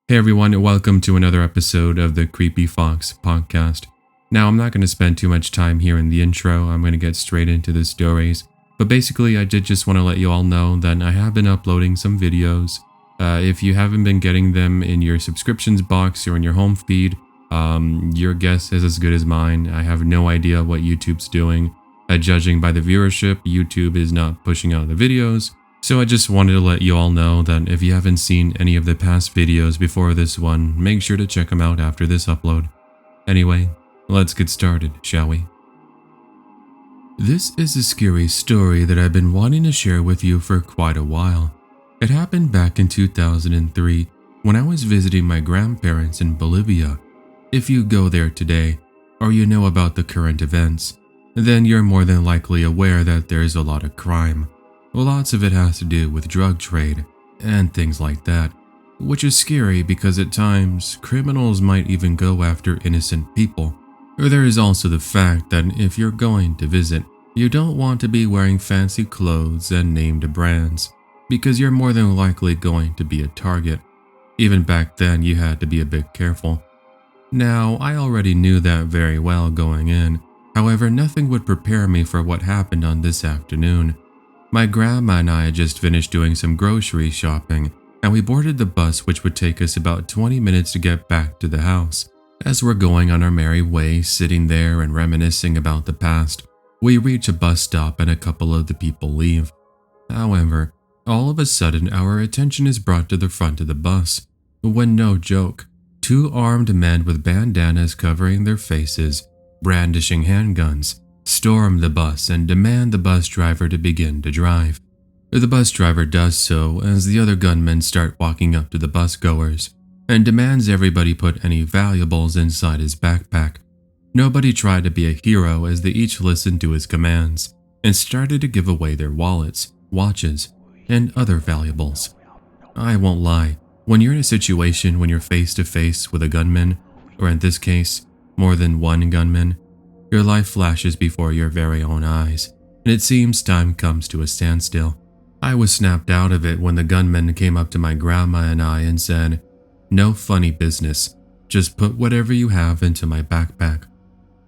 Hey everyone, and welcome to another episode of the Creepy Fox podcast. Now, I'm not going to spend too much time here in the intro. I'm going to get straight into the stories. But basically, I did just want to let you all know that I have been uploading some videos. If you haven't been getting them in your subscriptions box or in your home feed, your guess is as good as mine. I have no idea what YouTube's doing. Judging by the viewership, YouTube is not pushing out the videos. So I just wanted to let you all know that if you haven't seen any of the past videos before this one, make sure to check them out after this upload. Anyway, let's get started, shall we? This is a scary story that I've been wanting to share with you for quite a while. It happened back in 2003 when I was visiting my grandparents in Bolivia. If you go there today, or you know about the current events, then you're more than likely aware that there's a lot of crime. Lots of it has to do with drug trade and things like that, which is scary because at times criminals might even go after innocent people. There is also the fact that if you're going to visit, you don't want to be wearing fancy clothes and named brands because you're more than likely going to be a target. Even back then, you had to be a bit careful. Now, I already knew that very well going in. However, nothing would prepare me for what happened on this afternoon. My grandma and I had just finished doing some grocery shopping, and we boarded the bus which would take us about 20 minutes to get back to the house. As we're going on our merry way, sitting there and reminiscing about the past, we reach a bus stop and a couple of the people leave. However, all of a sudden our attention is brought to the front of the bus, when no joke, two armed men with bandanas covering their faces, brandishing handguns, storm the bus and demand the bus driver to begin to drive. The bus driver does so as the other gunmen start walking up to the bus goers and demands everybody put any valuables inside his backpack. Nobody tried to be a hero as they each listened to his commands and started to give away their wallets, watches, and other valuables. I won't lie, when you're in a situation when you're face to face with a gunman, or in this case, more than one gunman, your life flashes before your very own eyes, and it seems time comes to a standstill. I was snapped out of it when the gunman came up to my grandma and I and said, "No funny business, just put whatever you have into my backpack."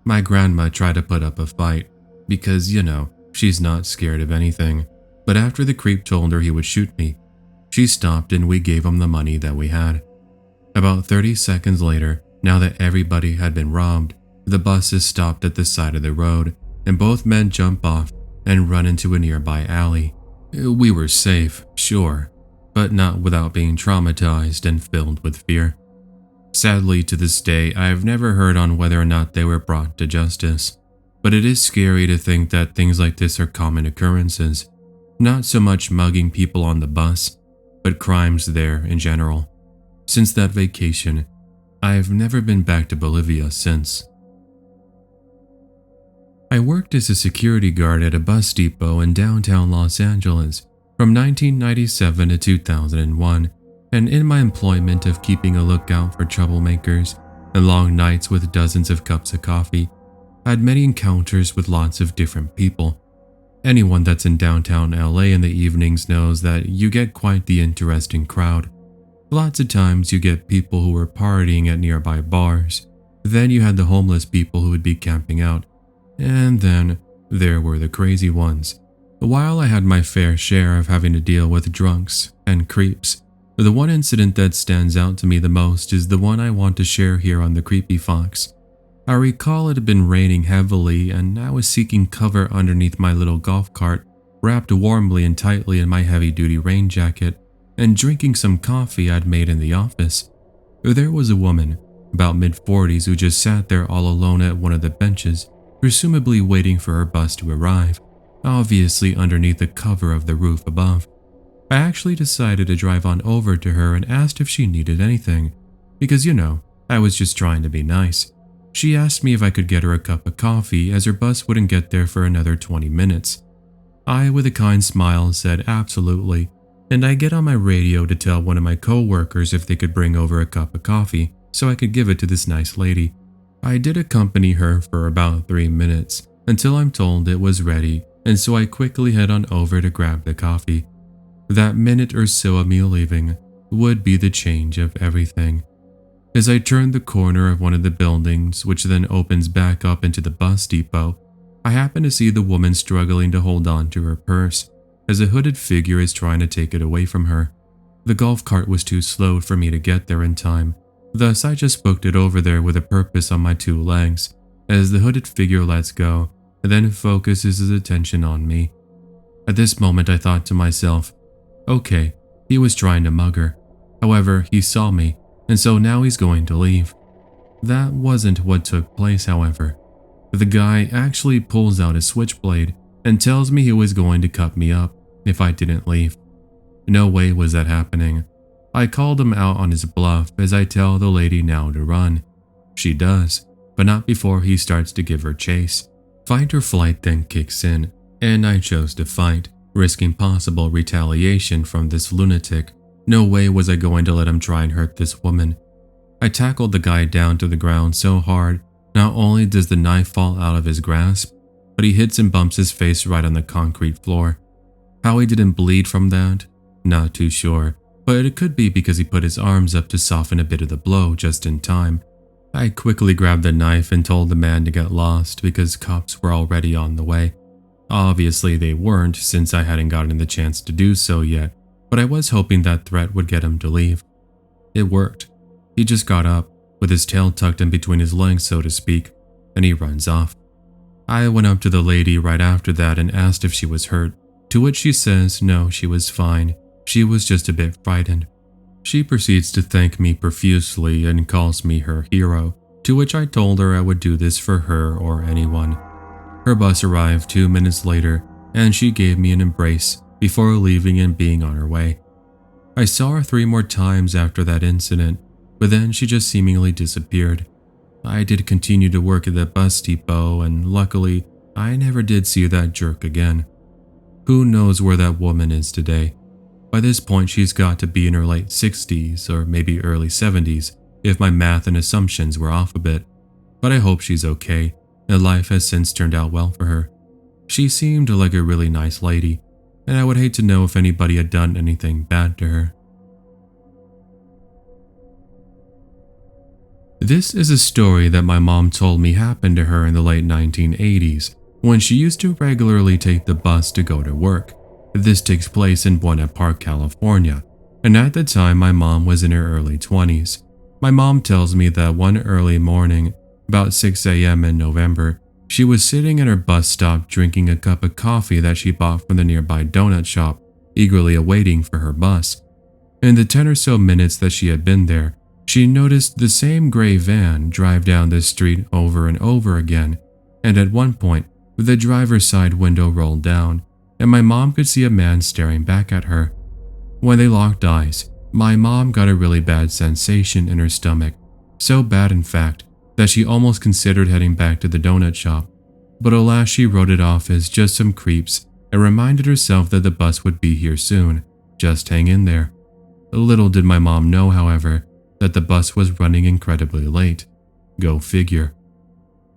My grandma tried to put up a fight, because, she's not scared of anything, but after the creep told her he would shoot me, she stopped and we gave him the money that we had. About 30 seconds later, now that everybody had been robbed, the bus is stopped at the side of the road, and both men jump off and run into a nearby alley. We were safe, sure, but not without being traumatized and filled with fear. Sadly, to this day, I have never heard on whether or not they were brought to justice, but it is scary to think that things like this are common occurrences. Not so much mugging people on the bus, but crimes there in general. Since that vacation, I have never been back to Bolivia since. I worked as a security guard at a bus depot in downtown Los Angeles from 1997 to 2001, and in my employment of keeping a lookout for troublemakers and long nights with dozens of cups of coffee, I had many encounters with lots of different people. Anyone that's in downtown LA in the evenings knows that you get quite the interesting crowd. Lots of times you get people who were partying at nearby bars. Then you had the homeless people who would be camping out. And then there were the crazy ones. While I had my fair share of having to deal with drunks and creeps, the one incident that stands out to me the most is the one I want to share here on the Creepy Fox. I recall it had been raining heavily and I was seeking cover underneath my little golf cart, wrapped warmly and tightly in my heavy-duty rain jacket, and drinking some coffee I'd made in the office. There was a woman, about mid-40s, who just sat there all alone at one of the benches, presumably waiting for her bus to arrive, obviously underneath the cover of the roof above. I actually decided to drive on over to her and asked if she needed anything, because I was just trying to be nice. She asked me if I could get her a cup of coffee as her bus wouldn't get there for another 20 minutes. I, with a kind smile, said absolutely, and I get on my radio to tell one of my co-workers if they could bring over a cup of coffee so I could give it to this nice lady. I did accompany her for about 3 minutes until I'm told it was ready, and so I quickly head on over to grab the coffee. That minute or so of me leaving, would be the change of everything. As I turned the corner of one of the buildings, which then opens back up into the bus depot, I happen to see the woman struggling to hold on to her purse as a hooded figure is trying to take it away from her. The golf cart was too slow for me to get there in time, thus I just booked it over there with a purpose on my 2 legs, as the hooded figure lets go and then focuses his attention on me. At this moment I thought to myself, okay, he was trying to mug her. However, he saw me, and so now he's going to leave. That wasn't what took place, however. The guy actually pulls out a switchblade and tells me he was going to cut me up if I didn't leave. No way was that happening. I called him out on his bluff as I tell the lady now to run. She does, but not before he starts to give her chase. Fight or flight then kicks in, and I chose to fight, risking possible retaliation from this lunatic. No way was I going to let him try and hurt this woman. I tackled the guy down to the ground so hard, not only does the knife fall out of his grasp, but he hits and bumps his face right on the concrete floor. How he didn't bleed from that? Not too sure, but it could be because he put his arms up to soften a bit of the blow just in time. I quickly grabbed the knife and told the man to get lost because cops were already on the way. Obviously they weren't, since I hadn't gotten the chance to do so yet, but I was hoping that threat would get him to leave. It worked. He just got up, with his tail tucked in between his legs so to speak, and he runs off. I went up to the lady right after that and asked if she was hurt, to which she says no, she was fine, she was just a bit frightened. She proceeds to thank me profusely and calls me her hero, to which I told her I would do this for her or anyone. Her bus arrived 2 minutes later, and she gave me an embrace before leaving and being on her way. I saw her 3 more times after that incident, but then she just seemingly disappeared. I did continue to work at the bus depot, and luckily, I never did see that jerk again. Who knows where that woman is today? By this point, she's got to be in her late 60s or maybe early 70s, if my math and assumptions were off a bit. But I hope she's okay, and life has since turned out well for her. She seemed like a really nice lady, and I would hate to know if anybody had done anything bad to her. This is a story that my mom told me happened to her in the late 1980s, when she used to regularly take the bus to go to work. This takes place in Buena Park, California, and at the time my mom was in her early 20s. My mom tells me that one early morning, about 6 a.m. in November, she was sitting at her bus stop drinking a cup of coffee that she bought from the nearby donut shop, eagerly awaiting for her bus. In the 10 or so minutes that she had been there, she noticed the same gray van drive down the street over and over again, and at one point, the driver's side window rolled down, and my mom could see a man staring back at her. When they locked eyes, my mom got a really bad sensation in her stomach, so bad in fact that she almost considered heading back to the donut shop, but alas she wrote it off as just some creeps and reminded herself that the bus would be here soon, just hang in there. Little did my mom know, however, that the bus was running incredibly late. Go figure.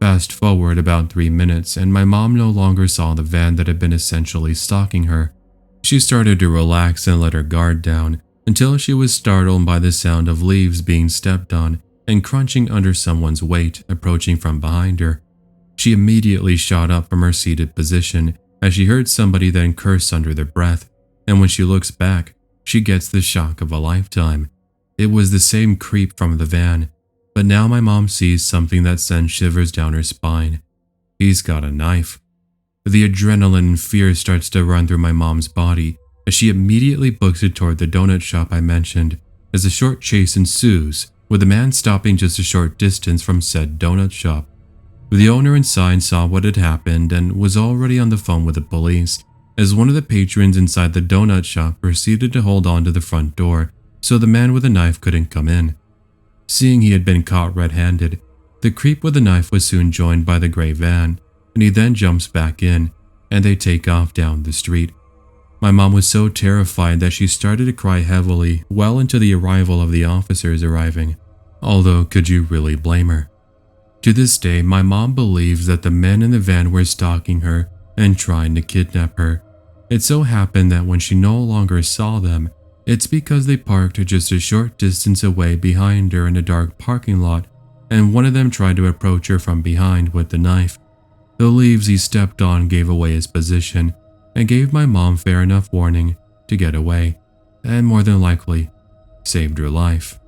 Fast forward about 3 minutes and my mom no longer saw the van that had been essentially stalking her. She started to relax and let her guard down until she was startled by the sound of leaves being stepped on and crunching under someone's weight approaching from behind her. She immediately shot up from her seated position as she heard somebody then curse under their breath, and when she looks back, she gets the shock of a lifetime. It was the same creep from the van. But now my mom sees something that sends shivers down her spine. He's got a knife. The adrenaline and fear starts to run through my mom's body as she immediately books it toward the donut shop I mentioned, as a short chase ensues, with the man stopping just a short distance from said donut shop. The owner inside saw what had happened and was already on the phone with the police, as one of the patrons inside the donut shop proceeded to hold on to the front door so the man with the knife couldn't come in. Seeing he had been caught red-handed, the creep with the knife was soon joined by the gray van, and he then jumps back in, and they take off down the street. My mom was so terrified that she started to cry heavily well into the arrival of the officers arriving, although could you really blame her? To this day, my mom believes that the men in the van were stalking her and trying to kidnap her. It so happened that when she no longer saw them, It's because they parked just a short distance away behind her in a dark parking lot, and one of them tried to approach her from behind with the knife. The leaves he stepped on gave away his position and gave my mom fair enough warning to get away, and more than likely saved her life.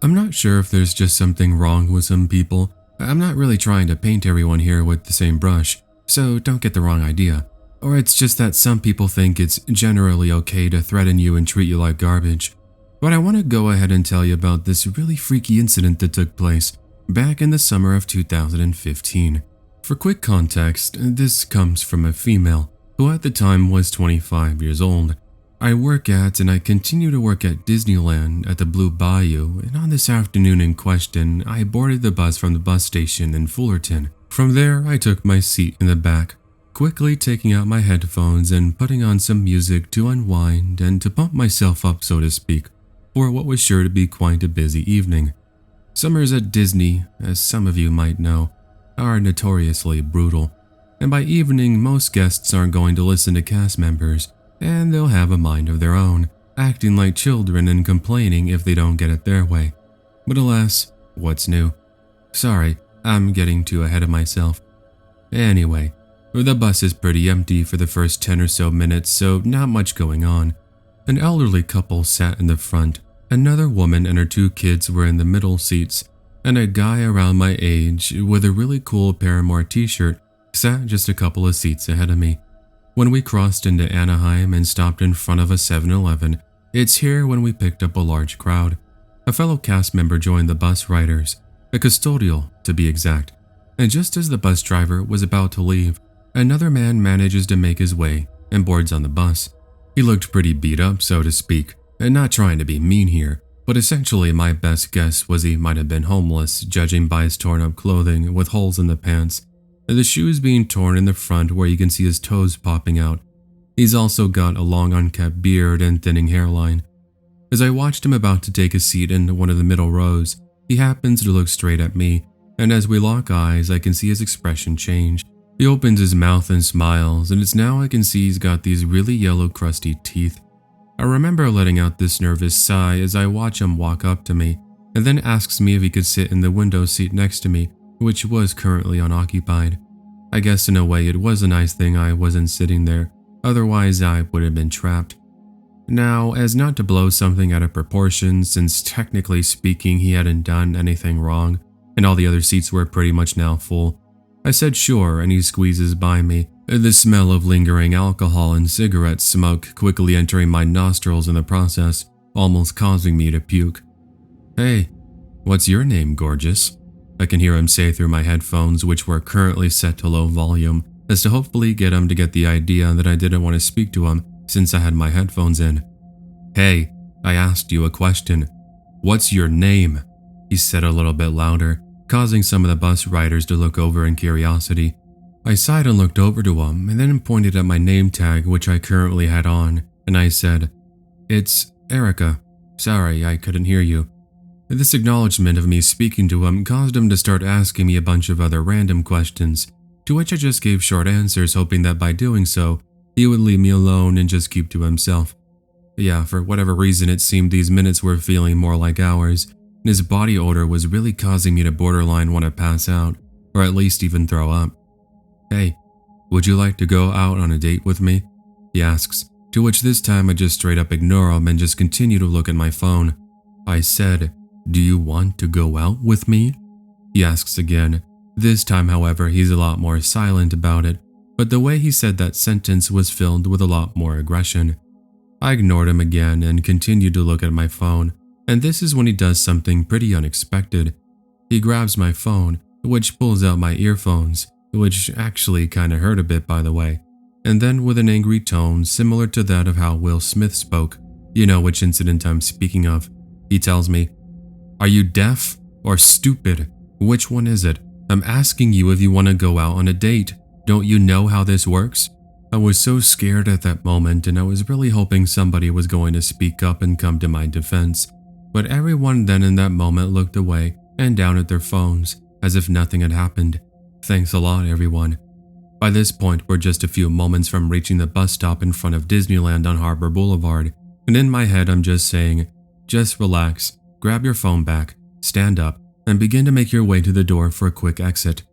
I'm not sure if there's just something wrong with some people. I'm not really trying to paint everyone here with the same brush, so don't get the wrong idea. Or it's just that some people think it's generally okay to threaten you and treat you like garbage. But I want to go ahead and tell you about this really freaky incident that took place back in the summer of 2015. For quick context, this comes from a female who at the time was 25 years old. I work at and I continue to work at Disneyland at the Blue Bayou, and on this afternoon in question, I boarded the bus from the bus station in Fullerton. From there, I took my seat in the back, quickly taking out my headphones and putting on some music to unwind and to pump myself up, so to speak, for what was sure to be quite a busy evening. Summers at Disney, as some of you might know, are notoriously brutal, and by evening, most guests aren't going to listen to cast members, and they'll have a mind of their own, acting like children and complaining if they don't get it their way. But alas, what's new? Sorry, I'm getting too ahead of myself. Anyway, the bus is pretty empty for the first 10 or so minutes, so not much going on. An elderly couple sat in the front, another woman and her 2 kids were in the middle seats, and a guy around my age with a really cool Paramore t-shirt sat just a couple of seats ahead of me. When we crossed into Anaheim and stopped in front of a 7-Eleven, it's here when we picked up a large crowd. A fellow cast member joined the bus riders, a custodial to be exact, and just as the bus driver was about to leave, another man manages to make his way and boards on the bus. He looked pretty beat up, so to speak, and not trying to be mean here, but essentially my best guess was he might have been homeless, judging by his torn up clothing with holes in the pants, and the shoes being torn in the front where you can see his toes popping out. He's also got a long unkempt beard and thinning hairline. As I watched him about to take a seat in one of the middle rows, he happens to look straight at me, and as we lock eyes, I can see his expression change. He opens his mouth and smiles, and it's now I can see he's got these really yellow crusty teeth. I remember letting out this nervous sigh as I watch him walk up to me, and then asks me if he could sit in the window seat next to me, which was currently unoccupied. I guess in a way it was a nice thing I wasn't sitting there, otherwise I would have been trapped. Now, as not to blow something out of proportion, since technically speaking he hadn't done anything wrong, and all the other seats were pretty much now full, I said sure, and he squeezes by me, the smell of lingering alcohol and cigarette smoke quickly entering my nostrils in the process, almost causing me to puke. "Hey, what's your name, gorgeous?" I can hear him say through my headphones, which were currently set to low volume, as to hopefully get him to get the idea that I didn't want to speak to him since I had my headphones in. "Hey, I asked you a question. What's your name?" he said a little bit louder, causing some of the bus riders to look over in curiosity. I sighed and looked over to him, and then pointed at my name tag, which I currently had on, and I said, "It's Erica. Sorry, I couldn't hear you." This acknowledgement of me speaking to him caused him to start asking me a bunch of other random questions, to which I just gave short answers, hoping that by doing so, he would leave me alone and just keep to himself. Yeah, for whatever reason it seemed these minutes were feeling more like hours, and his body odor was really causing me to borderline want to pass out, or at least even throw up. "Hey, would you like to go out on a date with me?" he asks, to which this time I just straight up ignore him and just continue to look at my phone. I said, "Do you want to go out with me?" he asks again. This time, however, he's a lot more silent about it, but the way he said that sentence was filled with a lot more aggression. I ignored him again and continued to look at my phone, and this is when he does something pretty unexpected. He grabs my phone, which pulls out my earphones, which actually kinda hurt a bit by the way, and then with an angry tone similar to that of how Will Smith spoke, you know which incident I'm speaking of, he tells me, "Are you deaf or stupid? Which one is it? I'm asking you if you want to go out on a date. Don't you know how this works?" I was so scared at that moment, and I was really hoping somebody was going to speak up and come to my defense. But everyone then in that moment looked away and down at their phones, as if nothing had happened. Thanks a lot, everyone. By this point, we're just a few moments from reaching the bus stop in front of Disneyland on Harbor Boulevard, and in my head I'm just saying, just relax, grab your phone back, stand up, and begin to make your way to the door for a quick exit.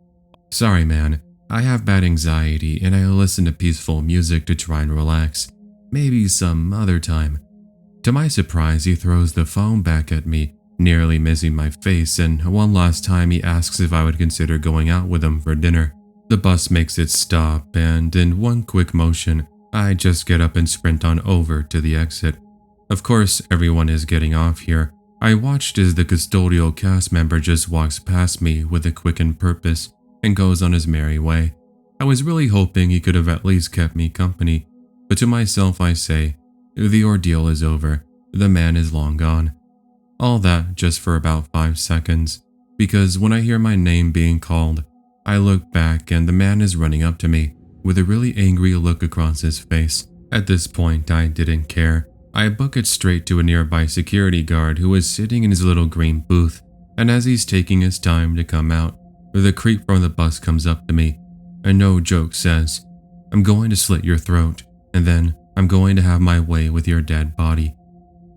Sorry man, I have bad anxiety and I listen to peaceful music to try and relax. Maybe some other time. To my surprise, he throws the phone back at me, nearly missing my face, and one last time he asks if I would consider going out with him for dinner. The bus makes its stop, and in one quick motion, I just get up and sprint on over to the exit. Of course, everyone is getting off here. I watched as the custodial cast member just walks past me with a quickened purpose and goes on his merry way. I was really hoping he could have at least kept me company, but to myself I say, the ordeal is over, the man is long gone. All that just for about 5 seconds, because when I hear my name being called, I look back and the man is running up to me with a really angry look across his face. At this point, I didn't care. I book it straight to a nearby security guard who was sitting in his little green booth, and as he's taking his time to come out, the creep from the bus comes up to me and no joke says, "I'm going to slit your throat, and then I'm going to have my way with your dead body."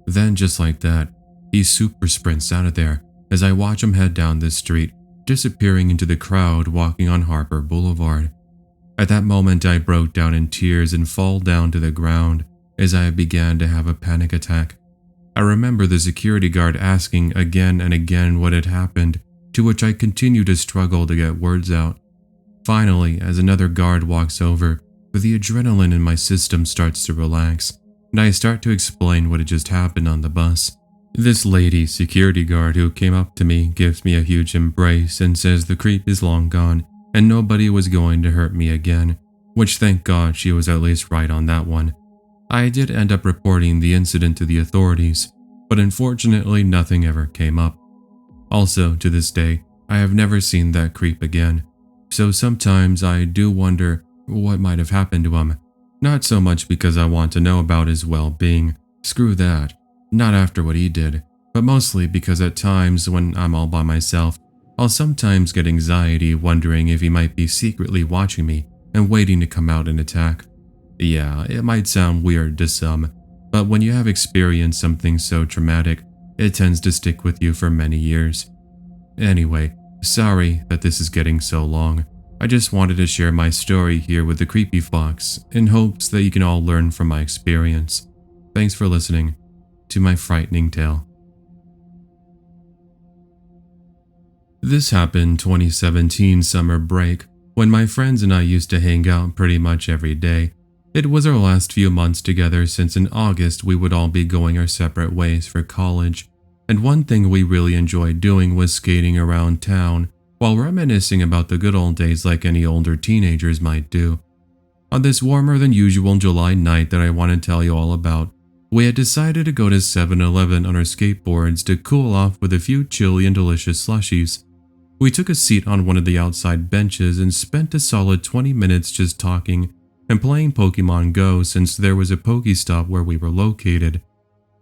Then just like that, he super sprints out of there as I watch him head down this street, disappearing into the crowd walking on Harbor Boulevard. At that moment, I broke down in tears and fall down to the ground as I began to have a panic attack. I remember the security guard asking again and again what had happened, to which I continued to struggle to get words out. Finally, as another guard walks over, the adrenaline in my system starts to relax, and I start to explain what had just happened on the bus. This lady security guard who came up to me gives me a huge embrace and says the creep is long gone and nobody was going to hurt me again, which thank God she was at least right on that one. I did end up reporting the incident to the authorities, but unfortunately nothing ever came up. Also, to this day, I have never seen that creep again, so sometimes I do wonder what might have happened to him. Not so much because I want to know about his well-being, screw that. Not after what he did, but mostly because at times when I'm all by myself, I'll sometimes get anxiety wondering if he might be secretly watching me and waiting to come out and attack. Yeah, it might sound weird to some, but when you have experienced something so traumatic, it tends to stick with you for many years. Anyway, sorry that this is getting so long. I just wanted to share my story here with the Creepy Fox in hopes that you can all learn from my experience. Thanks for listening to my frightening tale. This happened 2017 summer break when my friends and I used to hang out pretty much every day. It was our last few months together since in August we would all be going our separate ways for college, and one thing we really enjoyed doing was skating around town while reminiscing about the good old days like any older teenagers might do. On this warmer than usual July night that I want to tell you all about, we had decided to go to 7-Eleven on our skateboards to cool off with a few chilly and delicious slushies. We took a seat on one of the outside benches and spent a solid 20 minutes just talking and playing Pokemon Go since there was a Pokestop where we were located.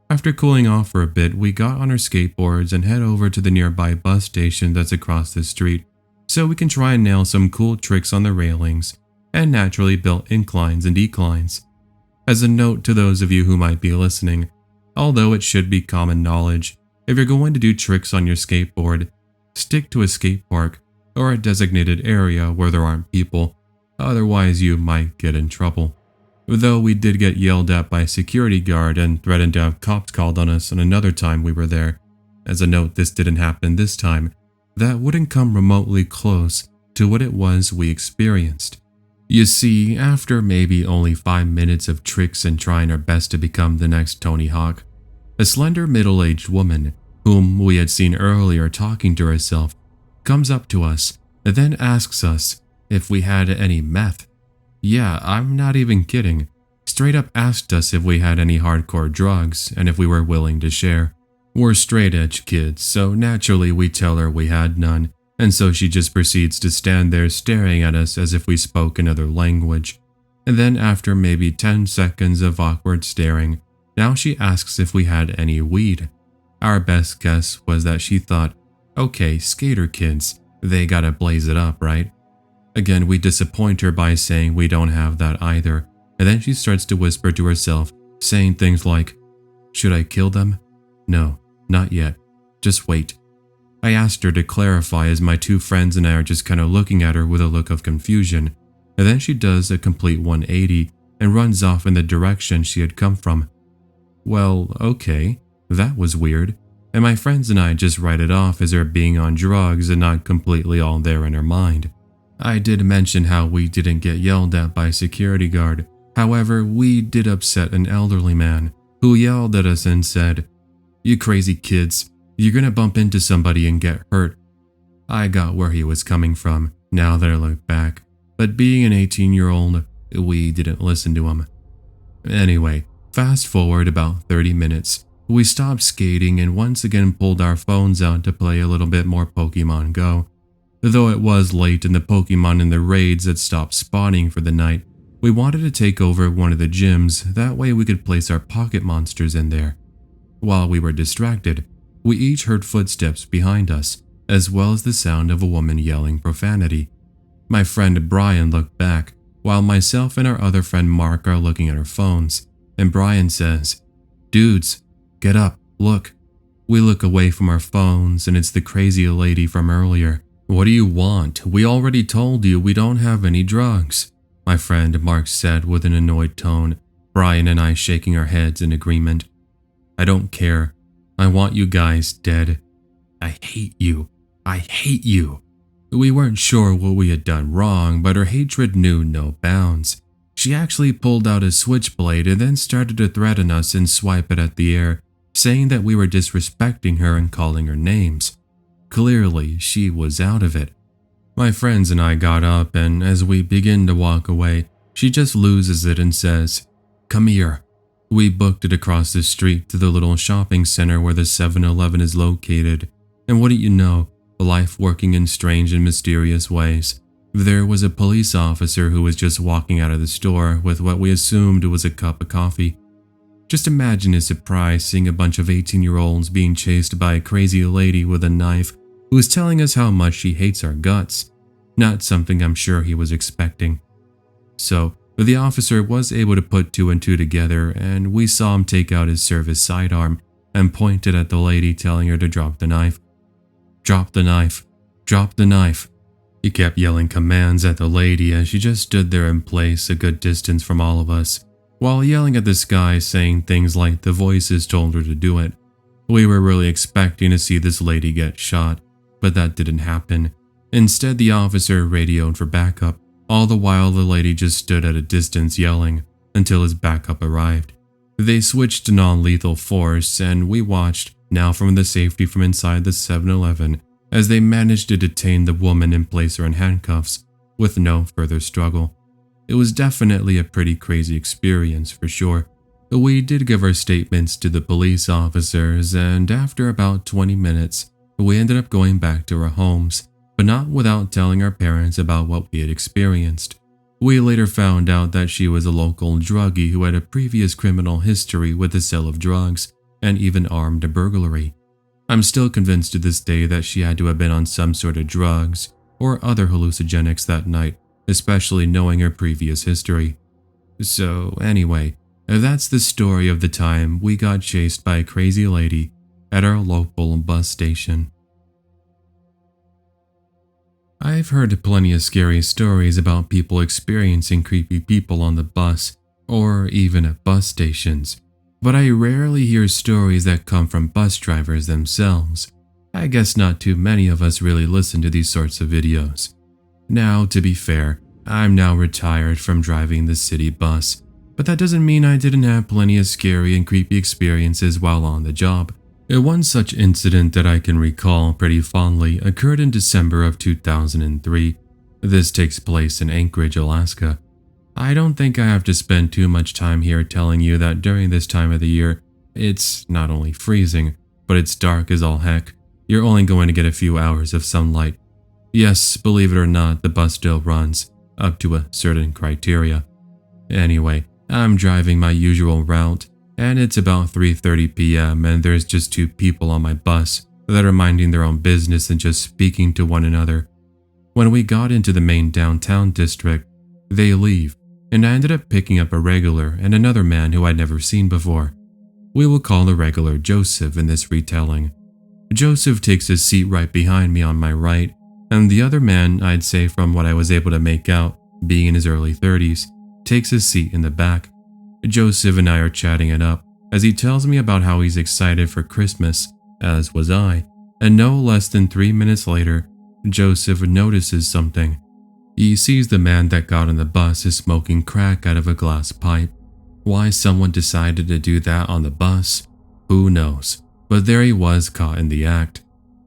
After cooling off for a bit, we got on our skateboards and head over to the nearby bus station that's across the street so we can try and nail some cool tricks on the railings and naturally built inclines and declines. As a note to those of you who might be listening, although it should be common knowledge, if you're going to do tricks on your skateboard, stick to a skate park or a designated area where there aren't people, otherwise you might get in trouble. Though we did get yelled at by a security guard and threatened to have cops called on us on another time we were there. As a note, this didn't happen this time. That wouldn't come remotely close to what it was we experienced. You see, after maybe only 5 minutes of tricks and trying our best to become the next Tony Hawk, a slender middle-aged woman, whom we had seen earlier talking to herself, comes up to us and then asks us if we had any meth. Yeah, I'm not even kidding. Straight up asked us if we had any hardcore drugs and if we were willing to share. We're straight-edge kids, so naturally we tell her we had none. And so she just proceeds to stand there staring at us as if we spoke another language. And then after maybe 10 seconds of awkward staring, now she asks if we had any weed. Our best guess was that she thought, okay, skater kids, they gotta blaze it up, right? Again, we disappoint her by saying we don't have that either, and then she starts to whisper to herself, saying things like, "Should I kill them? No, not yet. Just wait." I asked her to clarify as my two friends and I are just kind of looking at her with a look of confusion, and then she does a complete 180 and runs off in the direction she had come from. Well, okay, that was weird, and my friends and I just write it off as her being on drugs and not completely all there in her mind. I did mention how we didn't get yelled at by a security guard. However, we did upset an elderly man who yelled at us and said, "You crazy kids, you're gonna bump into somebody and get hurt." I got where he was coming from now that I look back, but being an 18-year-old, we didn't listen to him. Anyway, fast forward about 30 minutes, we stopped skating and once again pulled our phones out to play a little bit more Pokemon Go. Though it was late and the Pokemon in the raids had stopped spawning for the night, we wanted to take over one of the gyms, that way we could place our pocket monsters in there. While we were distracted, we each heard footsteps behind us, as well as the sound of a woman yelling profanity. My friend Brian looked back, while myself and our other friend Mark are looking at our phones, and Brian says, "Dudes, get up, look." We look away from our phones and it's the crazy lady from earlier. "What do you want? We already told you we don't have any drugs," my friend Mark said with an annoyed tone, Brian and I shaking our heads in agreement. "I don't care. I want you guys dead. I hate you. I hate you." We weren't sure what we had done wrong, but her hatred knew no bounds. She actually pulled out a switchblade and then started to threaten us and swipe it at the air, saying that we were disrespecting her and calling her names. Clearly, she was out of it. My friends and I got up, and as we begin to walk away, she just loses it and says, "Come here." We booked it across the street to the little shopping center where the 7-Eleven is located, and wouldn't you know, life working in strange and mysterious ways. There was a police officer who was just walking out of the store with what we assumed was a cup of coffee. Just imagine his surprise seeing a bunch of 18-year-olds being chased by a crazy lady with a knife who was telling us how much she hates our guts. Not something I'm sure he was expecting. So, the officer was able to put two and two together, and we saw him take out his service sidearm and point it at the lady, telling her to drop the knife. "Drop the knife. Drop the knife." He kept yelling commands at the lady as she just stood there in place a good distance from all of us, while yelling at the sky, saying things like the voices told her to do it. We were really expecting to see this lady get shot, but that didn't happen. Instead, the officer radioed for backup, all the while the lady just stood at a distance yelling until his backup arrived. They switched to non-lethal force, and we watched, now from the safety from inside the 7-Eleven, as they managed to detain the woman and place her in handcuffs with no further struggle. It was definitely a pretty crazy experience for sure. We did give our statements to the police officers, and after about 20 minutes, we ended up going back to our homes, but not without telling our parents about what we had experienced. We later found out that she was a local druggie who had a previous criminal history with the sale of drugs and even armed burglary. I'm still convinced to this day that she had to have been on some sort of drugs or other hallucinogenics that night, especially knowing her previous history. So anyway, that's the story of the time we got chased by a crazy lady at our local bus station. I've heard plenty of scary stories about people experiencing creepy people on the bus or even at bus stations, but I rarely hear stories that come from bus drivers themselves. I guess not too many of us really listen to these sorts of videos. Now, to be fair, I'm now retired from driving the city bus, but that doesn't mean I didn't have plenty of scary and creepy experiences while on the job. One such incident that I can recall pretty fondly occurred in December of 2003. This takes place in Anchorage, Alaska. I don't think I have to spend too much time here telling you that during this time of the year, it's not only freezing, but it's dark as all heck. You're only going to get a few hours of sunlight. Yes, believe it or not, the bus still runs, up to a certain criteria. Anyway, I'm driving my usual route, and it's about 3:30 p.m. and there's just two people on my bus that are minding their own business and just speaking to one another. When we got into the main downtown district, they leave, and I ended up picking up a regular and another man who I'd never seen before. We will call the regular Joseph in this retelling. Joseph takes his seat right behind me on my right, and the other man, I'd say from what I was able to make out, being in his early 30s, takes his seat in the back. Joseph and I are chatting it up as he tells me about how he's excited for Christmas, as was I, and no less than 3 minutes later, Joseph notices something. He sees the man that got on the bus is smoking crack out of a glass pipe. Why someone decided to do that on the bus, who knows, but there he was caught in the act.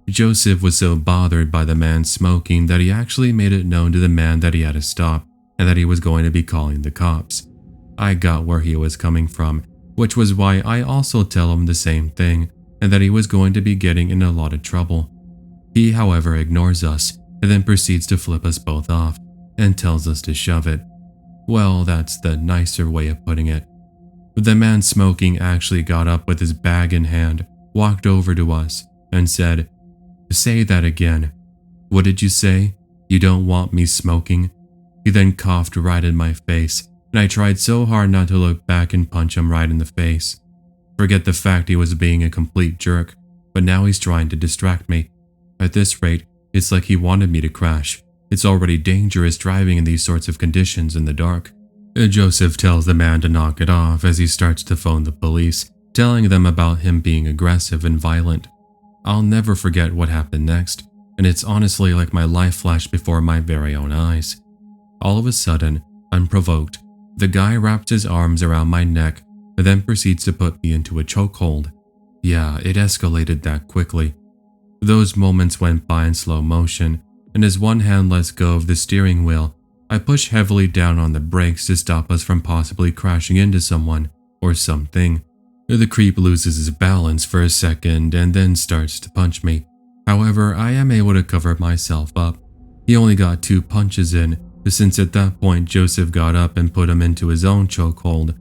Joseph was so bothered by the man smoking that he actually made it known to the man that he had to stop and that he was going to be calling the cops. I got where he was coming from, which was why I also tell him the same thing and that he was going to be getting in a lot of trouble. He, however, ignores us and then proceeds to flip us both off and tells us to shove it. Well, that's the nicer way of putting it. The man smoking actually got up with his bag in hand, walked over to us, and said, "Say that again. What did you say? You don't want me smoking?" He then coughed right in my face, and I tried so hard not to look back and punch him right in the face. Forget the fact he was being a complete jerk, but now he's trying to distract me. At this rate, it's like he wanted me to crash. It's already dangerous driving in these sorts of conditions in the dark. Joseph tells the man to knock it off as he starts to phone the police, telling them about him being aggressive and violent. I'll never forget what happened next, and it's honestly like my life flashed before my very own eyes. All of a sudden, unprovoked, the guy wraps his arms around my neck and then proceeds to put me into a chokehold. Yeah, it escalated that quickly. Those moments went by in slow motion, and as one hand lets go of the steering wheel, I push heavily down on the brakes to stop us from possibly crashing into someone or something. The creep loses his balance for a second and then starts to punch me. However, I am able to cover myself up. He only got 2 punches in, since at that point Joseph got up and put him into his own chokehold.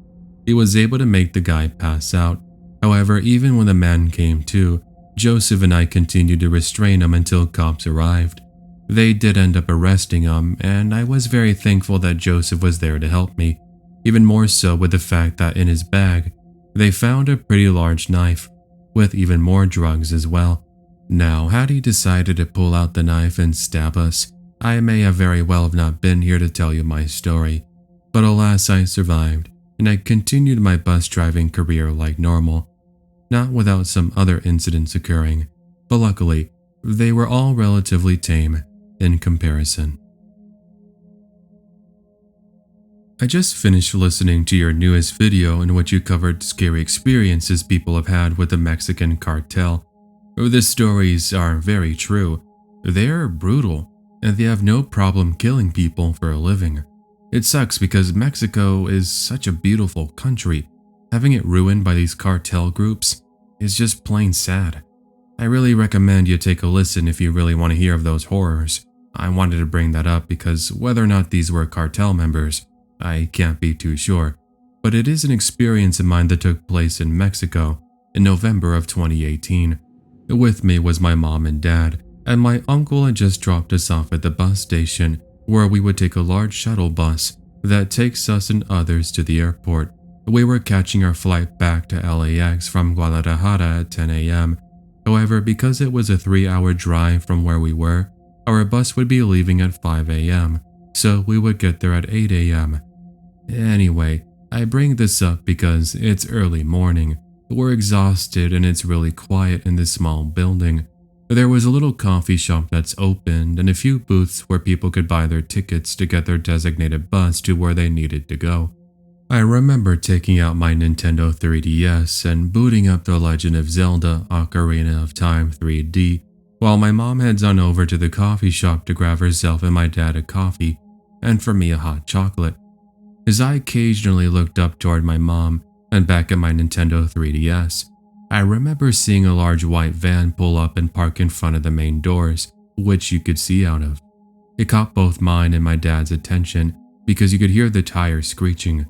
He was able to make the guy pass out. However, even when the man came to, Joseph and I continued to restrain him until cops arrived. They did end up arresting him, and I was very thankful that Joseph was there to help me, even more so with the fact that in his bag, they found a pretty large knife, with even more drugs as well. Now, had he decided to pull out the knife and stab us, I may have very well have not been here to tell you my story, but alas, I survived, and I continued my bus driving career like normal, not without some other incidents occurring, but luckily, they were all relatively tame in comparison. I just finished listening to your newest video in which you covered scary experiences people have had with the Mexican cartel. The stories are very true. They're brutal, and they have no problem killing people for a living. It sucks because Mexico is such a beautiful country. Having it ruined by these cartel groups is just plain sad. I really recommend you take a listen if you really want to hear of those horrors. I wanted to bring that up because whether or not these were cartel members, I can't be too sure, but it is an experience of mine that took place in Mexico in November of 2018. With me was my mom and dad, and my uncle had just dropped us off at the bus station where we would take a large shuttle bus that takes us and others to the airport. We were catching our flight back to LAX from Guadalajara at 10 a.m. However, because it was a 3-hour drive from where we were, our bus would be leaving at 5 a.m., so we would get there at 8 a.m. Anyway, I bring this up because it's early morning. We're exhausted and it's really quiet in this small building. There was a little coffee shop that's opened and a few booths where people could buy their tickets to get their designated bus to where they needed to go. I remember taking out my Nintendo 3DS and booting up The Legend of Zelda: Ocarina of Time 3D, while my mom heads on over to the coffee shop to grab herself and my dad a coffee, and for me a hot chocolate. As I occasionally looked up toward my mom and back at my Nintendo 3DS, I remember seeing a large white van pull up and park in front of the main doors, which you could see out of. It caught both mine and my dad's attention because you could hear the tires screeching.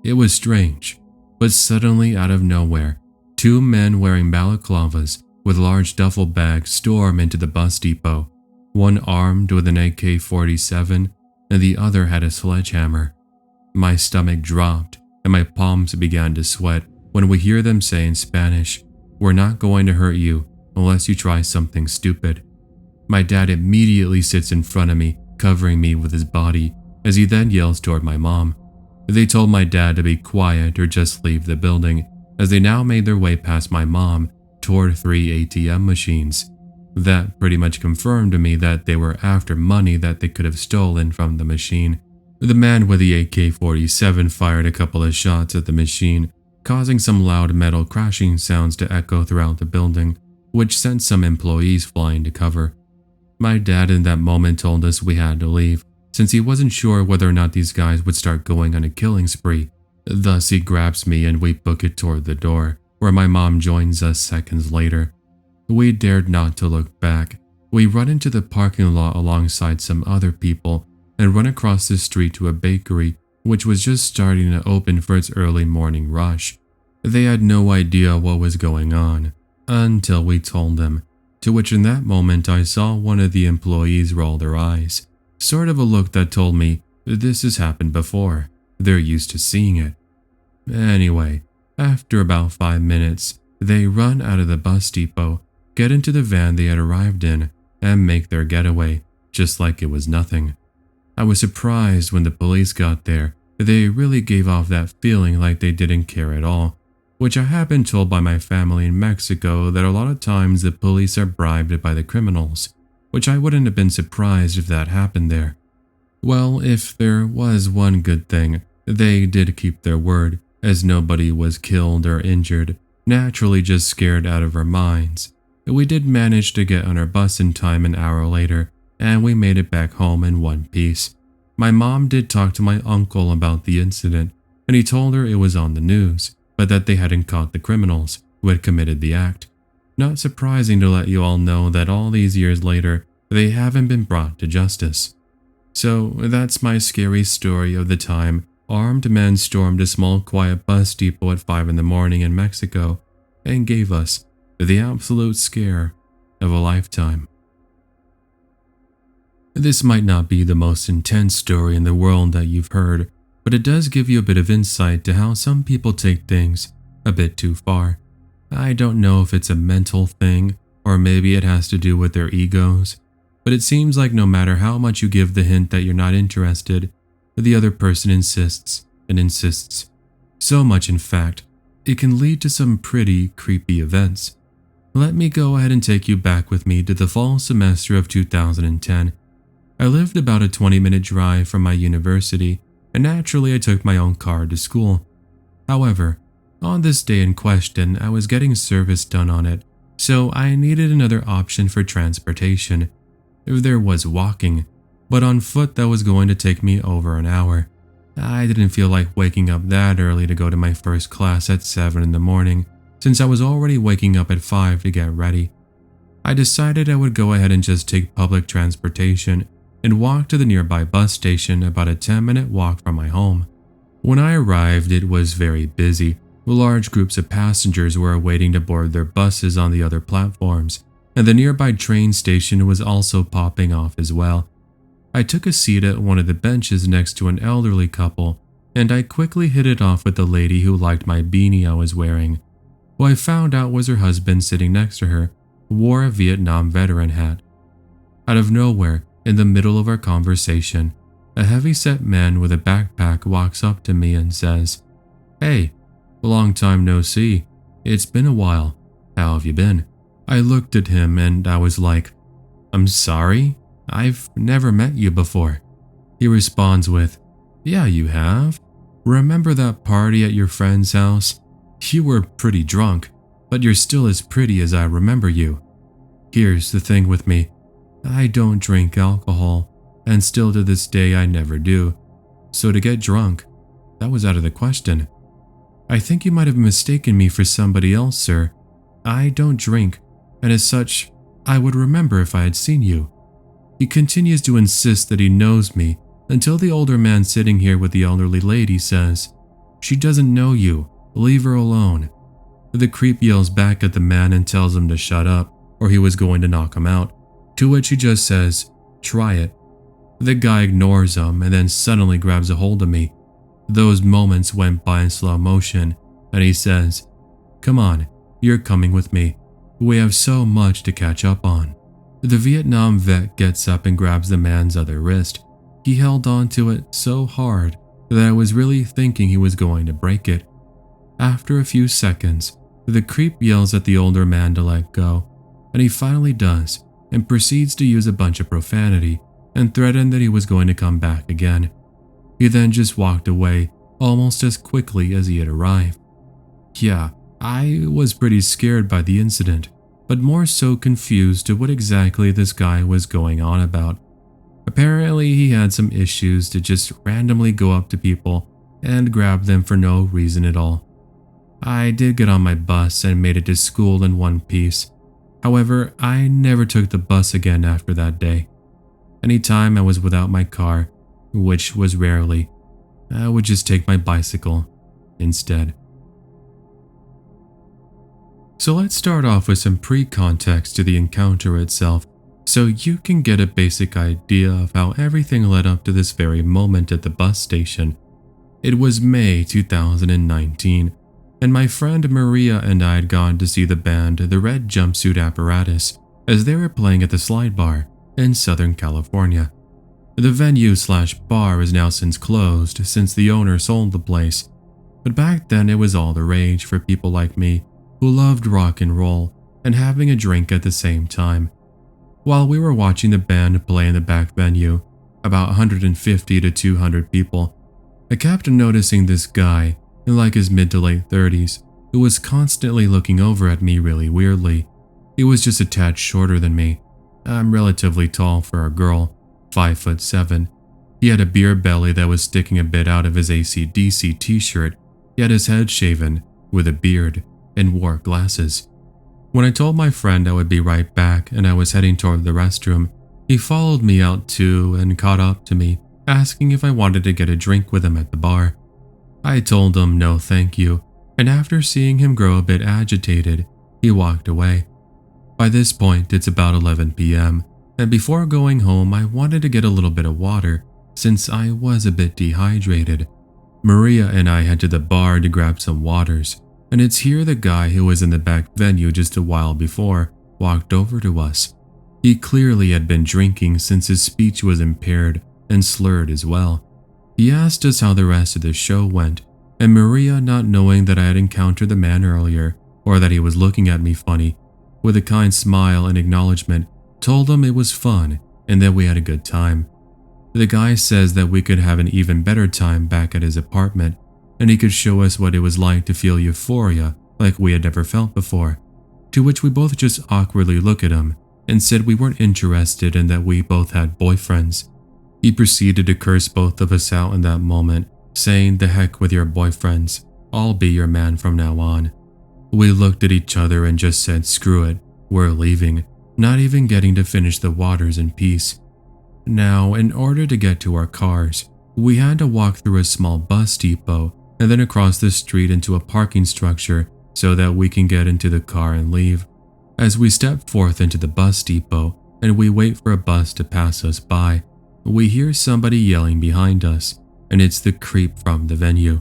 It was strange, but suddenly out of nowhere, 2 men wearing balaclavas with large duffel bags storm into the bus depot. one armed with an AK-47 and the other had a sledgehammer. My stomach dropped and my palms began to sweat when we hear them say in Spanish, "We're not going to hurt you unless you try something stupid." My dad immediately sits in front of me, covering me with his body, as he then yells toward my mom. They told my dad to be quiet or just leave the building, as they now made their way past my mom toward 3 ATM machines. That pretty much confirmed to me that they were after money that they could have stolen from the machine. The man with the AK-47 fired a couple of shots at the machine, causing some loud metal crashing sounds to echo throughout the building, which sent some employees flying to cover. My dad in that moment told us we had to leave, since he wasn't sure whether or not these guys would start going on a killing spree. Thus he grabs me and we book it toward the door, where my mom joins us seconds later. We dared not to look back. We run into the parking lot alongside some other people and run across the street to a bakery which was just starting to open for its early morning rush. They had no idea what was going on until we told them, to which in that moment I saw one of the employees roll their eyes, sort of a look that told me this has happened before. They're used to seeing it. Anyway, after about 5 minutes, they run out of the bus depot, get into the van they had arrived in, and make their getaway, just like it was nothing. I was surprised when the police got there. They really gave off that feeling like they didn't care at all, which I have been told by my family in Mexico that a lot of times the police are bribed by the criminals, which I wouldn't have been surprised if that happened there. Well, if there was one good thing, they did keep their word, as nobody was killed or injured, naturally just scared out of our minds. We did manage to get on our bus in time an hour later, and we made it back home in one piece. My mom did talk to my uncle about the incident, and he told her it was on the news, but that they hadn't caught the criminals who had committed the act. Not surprising to let you all know that all these years later, they haven't been brought to justice. So that's my scary story of the time armed men stormed a small quiet bus depot at 5 in the morning in Mexico and gave us the absolute scare of a lifetime. This might not be the most intense story in the world that you've heard, but it does give you a bit of insight to how some people take things a bit too far. I don't know if it's a mental thing, or maybe it has to do with their egos, but it seems like no matter how much you give the hint that you're not interested, the other person insists and insists. So much, in fact, it can lead to some pretty creepy events. Let me go ahead and take you back with me to the fall semester of 2010. I lived about a 20-minute drive from my university, and naturally I took my own car to school. However, on this day in question, I was getting service done on it, so I needed another option for transportation. There was walking, but on foot that was going to take me over an hour. I didn't feel like waking up that early to go to my first class at 7 in the morning, since I was already waking up at 5 to get ready. I decided I would go ahead and just take public transportation and walk to the nearby bus station, about a 10-minute walk from my home. When I arrived, it was very busy. Large groups of passengers were waiting to board their buses on the other platforms, and the nearby train station was also popping off as well. I took a seat at one of the benches next to an elderly couple, and I quickly hit it off with the lady who liked my beanie I was wearing, who I found out was her husband sitting next to her, who wore a Vietnam veteran hat. Out of nowhere, in the middle of our conversation, a heavy-set man with a backpack walks up to me and says, "Hey, long time no see. It's been a while. How have you been?" I looked at him and I was like, "I'm sorry? I've never met you before." He responds with, "Yeah, you have. Remember that party at your friend's house? You were pretty drunk, but you're still as pretty as I remember you. Here's the thing with me. I don't drink alcohol, and still to this day I never do. So to get drunk, that was out of the question. I think you might have mistaken me for somebody else, sir. I don't drink, and as such, I would remember if I had seen you." He continues to insist that he knows me until the older man sitting here with the elderly lady says, "She doesn't know you. Leave her alone." The creep yells back at the man and tells him to shut up, or he was going to knock him out. To which he just says, "Try it." The guy ignores him and then suddenly grabs a hold of me. Those moments went by in slow motion, and he says, "Come on, you're coming with me. We have so much to catch up on." The Vietnam vet gets up and grabs the man's other wrist. He held on to it so hard that I was really thinking he was going to break it. After a few seconds, the creep yells at the older man to let go, and he finally does and proceeds to use a bunch of profanity and threatened that he was going to come back again. He then just walked away almost as quickly as he had arrived. Yeah, I was pretty scared by the incident, but more so confused to what exactly this guy was going on about. Apparently he had some issues to just randomly go up to people and grab them for no reason at all. I did get on my bus and made it to school in one piece. However, I never took the bus again after that day. Anytime I was without my car, which was rarely, I would just take my bicycle instead. So let's start off with some pre-context to the encounter itself, so you can get a basic idea of how everything led up to this very moment at the bus station. It was May 2019, and my friend Maria and I had gone to see the band The Red Jumpsuit Apparatus as they were playing at the Slide Bar in Southern California. The venue/bar is now since closed since the owner sold the place, but back then it was all the rage for people like me who loved rock and roll and having a drink at the same time. While we were watching the band play in the back venue, about 150 to 200 people, I kept noticing this guy in like his mid to late 30s who was constantly looking over at me really weirdly. He was just a tad shorter than me. I'm relatively tall for a girl, 5'7". He had a beer belly that was sticking a bit out of his AC/DC t-shirt. He had his head shaven, with a beard, and wore glasses. When I told my friend I would be right back and I was heading toward the restroom, he followed me out too and caught up to me, asking if I wanted to get a drink with him at the bar. I told him no thank you, and after seeing him grow a bit agitated, he walked away. By this point, it's about 11 p.m., and before going home, I wanted to get a little bit of water since I was a bit dehydrated. Maria and I head to the bar to grab some waters, and it's here the guy who was in the back venue just a while before walked over to us. He clearly had been drinking since his speech was impaired and slurred as well. He asked us how the rest of the show went, and Maria, not knowing that I had encountered the man earlier or that he was looking at me funny, with a kind smile and acknowledgement, told him it was fun and that we had a good time. The guy says that we could have an even better time back at his apartment, and he could show us what it was like to feel euphoria like we had never felt before, to which we both just awkwardly look at him and said we weren't interested and that we both had boyfriends. He proceeded to curse both of us out in that moment, saying, "The heck with your boyfriends, I'll be your man from now on." We looked at each other and just said, "Screw it, we're leaving," not even getting to finish the waters in peace. Now, in order to get to our cars, we had to walk through a small bus depot and then across the street into a parking structure so that we can get into the car and leave. As we step forth into the bus depot and we wait for a bus to pass us by, we hear somebody yelling behind us, and it's the creep from the venue.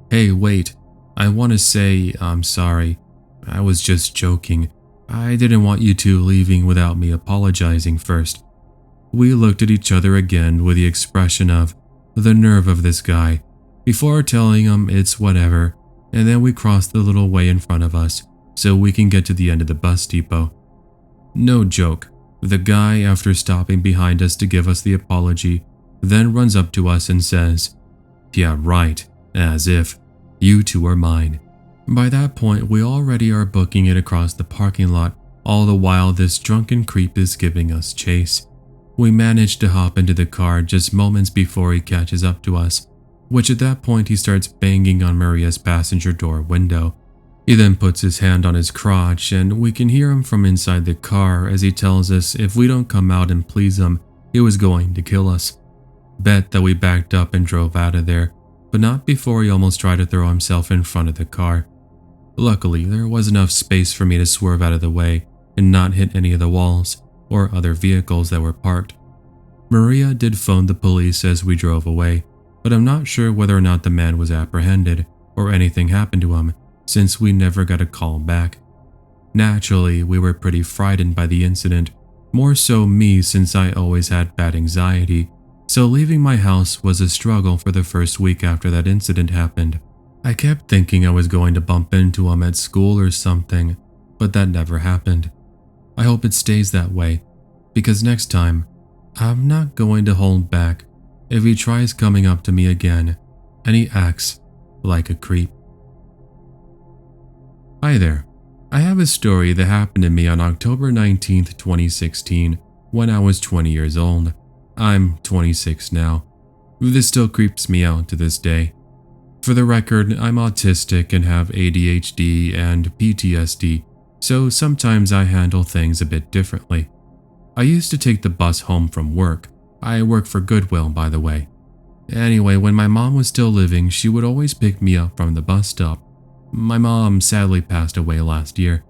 "Hey, wait, I want to say I'm sorry. I was just joking. I didn't want you two leaving without me apologizing first." We looked at each other again with the expression of, the nerve of this guy, before telling him it's whatever, and then we crossed the little way in front of us so we can get to the end of the bus depot. No joke, the guy, after stopping behind us to give us the apology, then runs up to us and says, "Yeah, right, as if, you two are mine." By that point, we already are booking it across the parking lot, all the while this drunken creep is giving us chase. We manage to hop into the car just moments before he catches up to us, which at that point he starts banging on Maria's passenger door window. He then puts his hand on his crotch and we can hear him from inside the car as he tells us if we don't come out and please him, he was going to kill us. Bet that we backed up and drove out of there, but not before he almost tried to throw himself in front of the car. Luckily, there was enough space for me to swerve out of the way and not hit any of the walls, or other vehicles that were parked. Maria did phone the police as we drove away, but I'm not sure whether or not the man was apprehended or anything happened to him, since we never got a call back. Naturally, we were pretty frightened by the incident, more so me since I always had bad anxiety, so leaving my house was a struggle for the first week after that incident happened. I kept thinking I was going to bump into him at school or something, but that never happened. I hope it stays that way, because next time, I'm not going to hold back if he tries coming up to me again and he acts like a creep. Hi there. I have a story that happened to me on October 19th, 2016, when I was 20 years old. I'm 26 now. This still creeps me out to this day. For the record, I'm autistic and have ADHD and PTSD, so sometimes I handle things a bit differently. I used to take the bus home from work. I work for Goodwill, by the way. Anyway, when my mom was still living, she would always pick me up from the bus stop. My mom sadly passed away last year.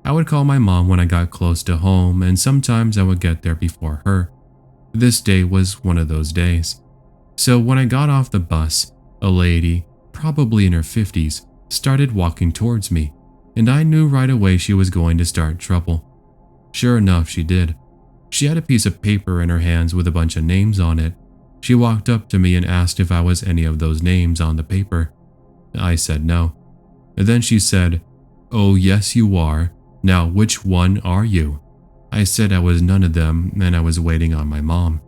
I would call my mom when I got close to home, and sometimes I would get there before her. This day was one of those days. So when I got off the bus, a lady, probably in her 50s, started walking towards me, and I knew right away she was going to start trouble. Sure enough, she did. She had a piece of paper in her hands with a bunch of names on it. She walked up to me and asked if I was any of those names on the paper. I said no. And then she said, "Oh, yes, you are. Now, which one are you?" I said I was none of them and I was waiting on my mom.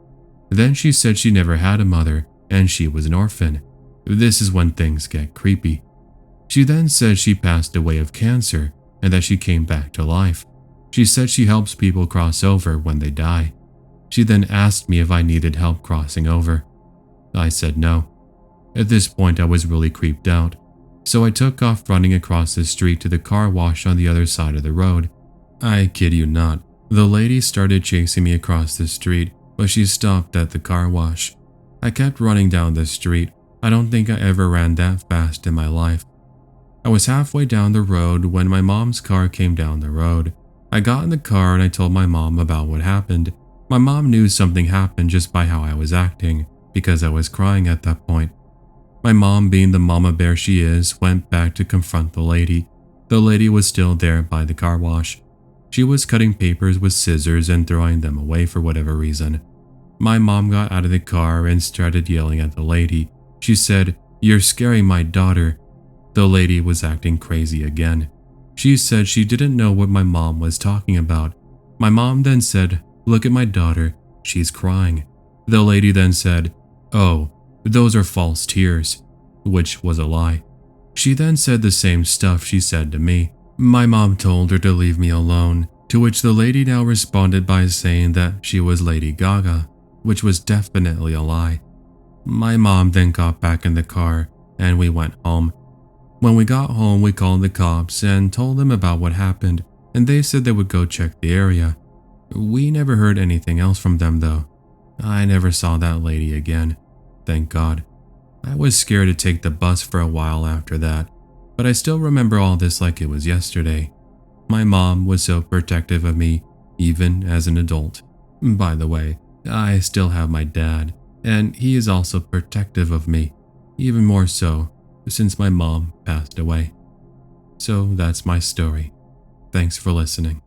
Then she said she never had a mother and she was an orphan. This is when things get creepy. She then said she passed away of cancer and that she came back to life. She said she helps people cross over when they die. She then asked me if I needed help crossing over. I said no. At this point, I was really creeped out, so I took off running across the street to the car wash on the other side of the road. I kid you not, the lady started chasing me across the street, but she stopped at the car wash. I kept running down the street. I don't think I ever ran that fast in my life. I was halfway down the road when my mom's car came down the road. I got in the car and I told my mom about what happened. My mom knew something happened just by how I was acting, because I was crying at that point. My mom, being the mama bear she is, went back to confront the lady. The lady was still there by the car wash. She was cutting papers with scissors and throwing them away for whatever reason. My mom got out of the car and started yelling at the lady. She said, "You're scaring my daughter." The lady was acting crazy again. She said she didn't know what my mom was talking about. My mom then said, "Look at my daughter, she's crying." The lady then said, "Oh, those are false tears," which was a lie. She then said the same stuff she said to me. My mom told her to leave me alone, to which the lady now responded by saying that she was Lady Gaga, which was definitely a lie. My mom then got back in the car and we went home. When we got home, we called the cops and told them about what happened, and they said they would go check the area. We never heard anything else from them though. I never saw that lady again, thank God. I was scared to take the bus for a while after that, but I still remember all this like it was yesterday. My mom was so protective of me, even as an adult. By the way, I still have my dad, and he is also protective of me, even more so since my mom passed away. So that's my story. Thanks for listening.